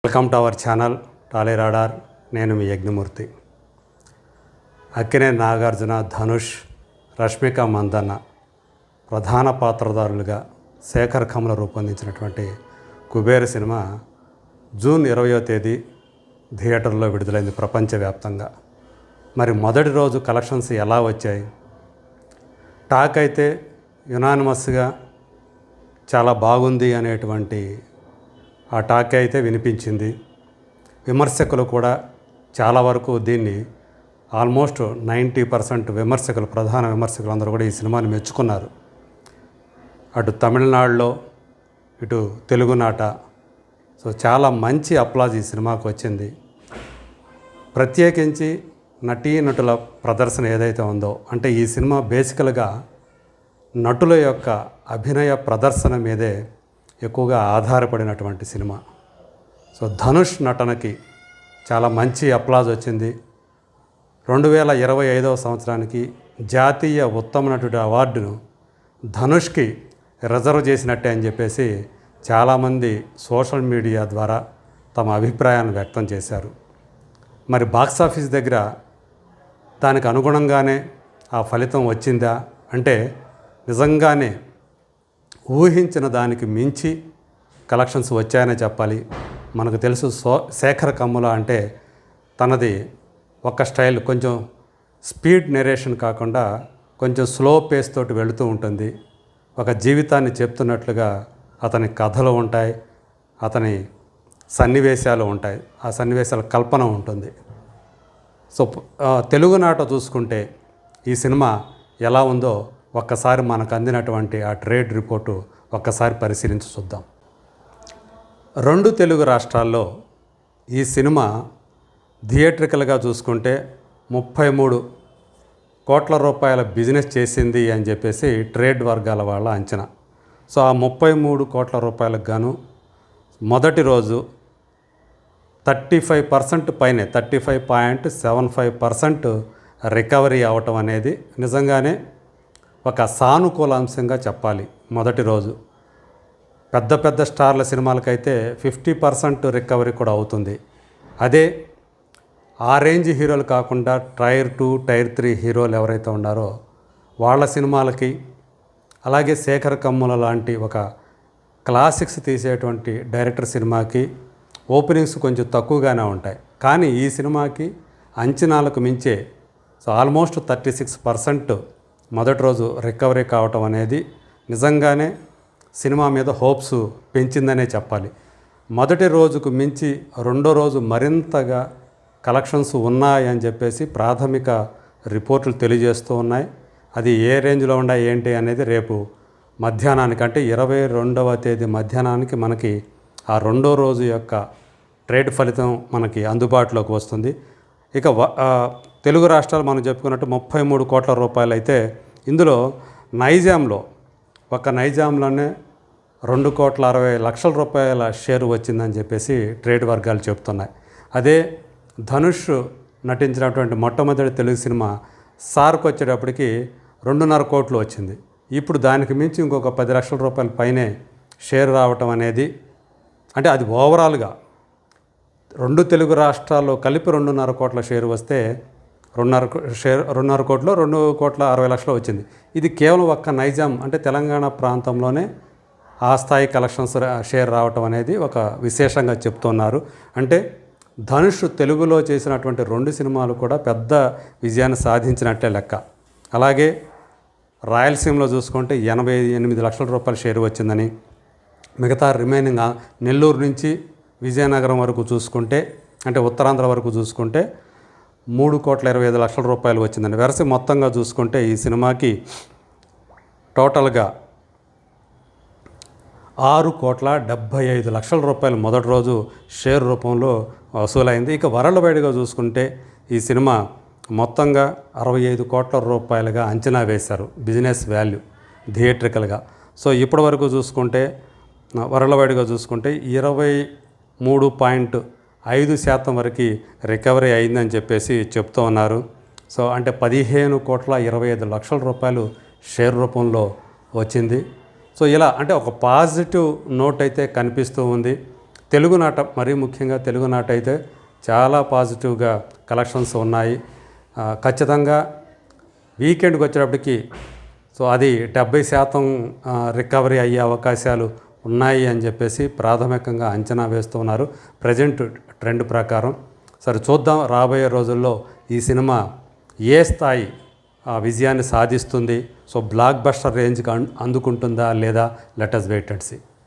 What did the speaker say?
Welcome to our channel Tollyradar. నేను మీ యజ్ఞమూర్తి. అక్కినేని నాగార్జున, ధనుష్, రష్మిక మందన్న ప్రధాన పాత్రధారులుగా శేఖర్ కమల రూపొందించినటువంటి కుబేర సినిమా జూన్ 20వ తేదీ థియేటర్లో విడుదలైంది ప్రపంచవ్యాప్తంగా. మరి మొదటి రోజు కలెక్షన్స్ ఎలా వచ్చాయి? టాక్ అయితే యునానిమస్గా చాలా బాగుంది అనేటువంటి ఆ టాక్ అయితే వినిపించింది. విమర్శకులు కూడా చాలా వరకు దీన్ని ఆల్మోస్ట్ 90% విమర్శకులు, ప్రధాన విమర్శకులు అందరూ కూడా ఈ సినిమాని మెచ్చుకున్నారు. అటు తమిళనాడులో ఇటు తెలుగునాట సో చాలా మంచి అప్లాజ్ ఈ సినిమాకు వచ్చింది. ప్రత్యేకించి నటీనటుల ప్రదర్శన ఏదైతే ఉందో, అంటే ఈ సినిమా బేసికల్గా నటుల యొక్క అభినయ ప్రదర్శన మీదే ఎక్కువగా ఆధారపడినటువంటి సినిమా. సో ధనుష్ నటనకి చాలా మంచి అప్లాజ్ వచ్చింది. 2025వ సంవత్సరానికి జాతీయ ఉత్తమ నటుడి అవార్డును ధనుష్కి రిజర్వ్ చేసినట్టే అని చెప్పేసి చాలామంది సోషల్ మీడియా ద్వారా తమ అభిప్రాయాన్ని వ్యక్తం చేశారు. మరి బాక్సాఫీస్ దగ్గర దానికి అనుగుణంగానే ఆ ఫలితం వచ్చిందా అంటే నిజంగానే ఊహించిన దానికి మించి కలెక్షన్స్ వచ్చాయనే చెప్పాలి. మనకు తెలుసు శేఖర్ కమ్ముల అంటే తనది ఒక స్టైల్, కొంచెం స్పీడ్ నెరేషన్ కాకుండా కొంచెం స్లో పేస్ తోటి వెళుతూ ఉంటుంది. ఒక జీవితాన్ని చెప్తున్నట్లుగా అతని కథలు ఉంటాయి, అతని సన్నివేశాలు ఉంటాయి, ఆ సన్నివేశాల కల్పన ఉంటుంది. సో తెలుగునాట చూసుకుంటే ఈ సినిమా ఎలా ఉందో ఒక్కసారి మనకు అందినటువంటి ఆ ట్రేడ్ రిపోర్టు ఒక్కసారి పరిశీలించి చూద్దాం. 2 తెలుగు రాష్ట్రాల్లో ఈ సినిమా థియేట్రికల్గా చూసుకుంటే 33 కోట్ల రూపాయల బిజినెస్ చేసింది అని చెప్పేసి ట్రేడ్ వర్గాల వాళ్ళ అంచనా. సో ఆ 33 కోట్ల రూపాయలకు గాను మొదటి రోజు 35% పైనే 35.75% రికవరీ అవటం అనేది నిజంగానే ఒక సానుకూల అంశంగా చెప్పాలి. మొదటి రోజు పెద్ద పెద్ద స్టార్ల సినిమాలకైతే 50% రికవరీ కూడా అవుతుంది. అదే ఆ రేంజ్ హీరోలు కాకుండా టైర్ 2, టైర్ 3 హీరోలు ఎవరైతే ఉన్నారో వాళ్ళ సినిమాలకి, అలాగే శేఖర్ కమ్ముల లాంటి ఒక క్లాసిక్స్ తీసేటువంటి డైరెక్టర్ సినిమాకి ఓపెనింగ్స్ కొంచెం తక్కువగానే ఉంటాయి. కానీ ఈ సినిమాకి అంచనాలకు మించే సో ఆల్మోస్ట్ 36% మొదటి రోజు రికవరీ కావటం అనేది నిజంగానే సినిమా మీద హోప్స్ పెంచిందనే చెప్పాలి. మొదటి రోజుకు మించి రెండో రోజు మరింతగా కలెక్షన్స్ ఉన్నాయని చెప్పేసి ప్రాథమిక రిపోర్టులు తెలియజేస్తూ ఉన్నాయి. అది ఏ రేంజ్లో ఉన్నాయి ఏంటి అనేది రేపు మధ్యాహ్నానికి, అంటే 22వ తేదీ మధ్యాహ్నానికి మనకి ఆ రెండో రోజు యొక్క ట్రేడ్ ఫలితం మనకి అందుబాటులోకి వస్తుంది. ఇక తెలుగు రాష్ట్రాలు మనం చెప్పుకున్నట్టు 33 కోట్ల రూపాయలు అయితే ఇందులో నైజాంలో నైజాంలోనే 2,60,00,000 రూపాయల షేరు వచ్చిందని చెప్పేసి ట్రేడ్ వర్గాలు చెప్తున్నాయి. అదే ధనుష్ నటించినటువంటి మొట్టమొదటి తెలుగు సినిమా సార్కు వచ్చేటప్పటికి 2.5 కోట్లు వచ్చింది. ఇప్పుడు దానికి మించి ఇంకొక 10 లక్షల రూపాయల పైనే షేర్ రావటం అనేది, అంటే అది ఓవరాల్గా 2 తెలుగు రాష్ట్రాల్లో కలిపి 2.5 కోట్ల షేరు వస్తే 2.5 కోట్లు 2,60,00,000 వచ్చింది. ఇది కేవలం ఒక్క నైజాం అంటే తెలంగాణ ప్రాంతంలోనే ఆ స్థాయి కలెక్షన్స్ షేర్ రావటం అనేది ఒక విశేషంగా చెప్తున్నారు. అంటే ధనుష్ తెలుగులో చేసినటువంటి 2 సినిమాలు కూడా పెద్ద విజయాన్ని సాధించినట్లే లెక్క. అలాగే రాయలసీమలో చూసుకుంటే 88 లక్షల రూపాయల షేర్ వచ్చిందని, మిగతా రిమైనింగ్ నెల్లూరు నుంచి విజయనగరం వరకు చూసుకుంటే, అంటే ఉత్తరాంధ్ర వరకు చూసుకుంటే 3,25,00,000 రూపాయలు వచ్చిందండి. వెరసి మొత్తంగా చూసుకుంటే ఈ సినిమాకి టోటల్గా 6,75,00,000 రూపాయలు మొదటి రోజు షేర్ రూపంలో వసూలైంది. ఇక వరల్డ్ వైడ్గా చూసుకుంటే ఈ సినిమా మొత్తంగా 65 కోట్ల రూపాయలుగా అంచనా వేశారు బిజినెస్ వాల్యూ థియేట్రికల్గా. సో ఇప్పటి వరకు చూసుకుంటే వరల్డ్ వైడ్గా చూసుకుంటే 23.5% వరకు రికవరీ అయిందని చెప్పేసి చెప్తూ ఉన్నారు. సో అంటే 15,25,00,000 రూపాయలు షేర్ రూపంలో వచ్చింది. సో ఇలా అంటే ఒక పాజిటివ్ నోట్ అయితే కనిపిస్తూ ఉంది. తెలుగునాట మరీ ముఖ్యంగా తెలుగునాట అయితే చాలా పాజిటివ్గా కలెక్షన్స్ ఉన్నాయి. ఖచ్చితంగా వీకెండ్కి వచ్చేటప్పటికి సో అది 70% రికవరీ అయ్యే అవకాశాలు ఉన్నాయి అని చెప్పేసి ప్రాథమికంగా అంచనా వేస్తున్నారు ప్రజెంట్ ట్రెండ్ ప్రకారం. సరే చూద్దాం రాబోయే రోజుల్లో ఈ సినిమా ఏ స్థాయి విజయాన్ని సాధిస్తుంది, సో బ్లాక్ బస్టర్ రేంజ్కి అందుకుంటుందా లేదా, let us wait and see.